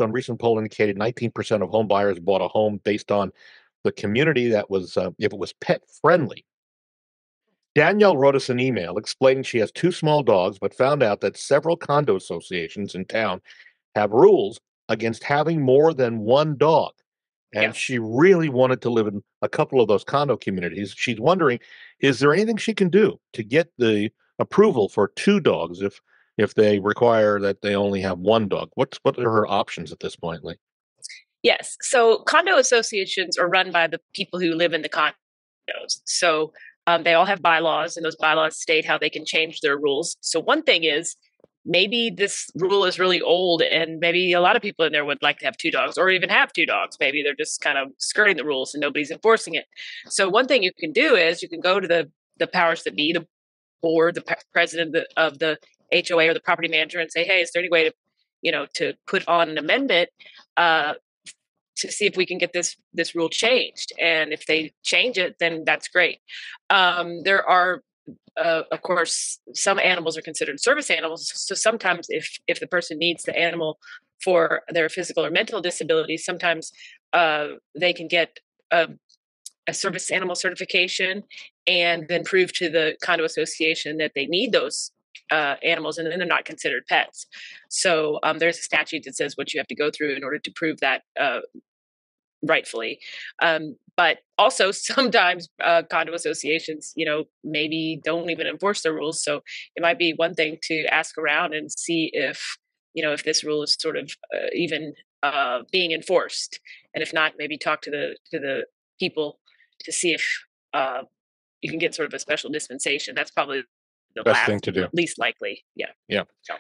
Some recent poll indicated 19% of home buyers bought a home based on the community that was, if it was pet friendly. Danielle wrote us an email explaining she has two small dogs, but found out that several condo associations in town have rules against having more than one dog. And Yes. she really wanted to live in a couple of those condo communities. She's wondering, is there anything she can do to get the approval for two dogs if they require that they only have one dog? What are her options at this point, Lee? Yes. So condo associations are run by the people who live in the condos. So they all have bylaws, and those bylaws state how they can change their rules. So one thing is maybe this rule is really old, and maybe a lot of people in there would like to have two dogs, or even have two dogs. Maybe they're just kind of skirting the rules and nobody's enforcing it. So one thing you can do is you can go to the powers that be, the board, the president of the HOA or the property manager, and say, hey, is there any way to to put on an amendment to see if we can get this rule changed? And if they change it, then that's great. There are of course, some animals are considered service animals. So sometimes, if the person needs the animal for their physical or mental disability, sometimes they can get a service animal certification and then prove to the condo association that they need those animals, and then they're not considered pets. So there's a statute that says what you have to go through in order to prove that rightfully. But also sometimes condo associations, maybe don't even enforce the rules. So it might be one thing to ask around and see if this rule is sort of even being enforced, and if not, maybe talk to the people to see if you can get sort of a special dispensation. That's probably the Best thing to do. least likely. Yeah. Yeah. So.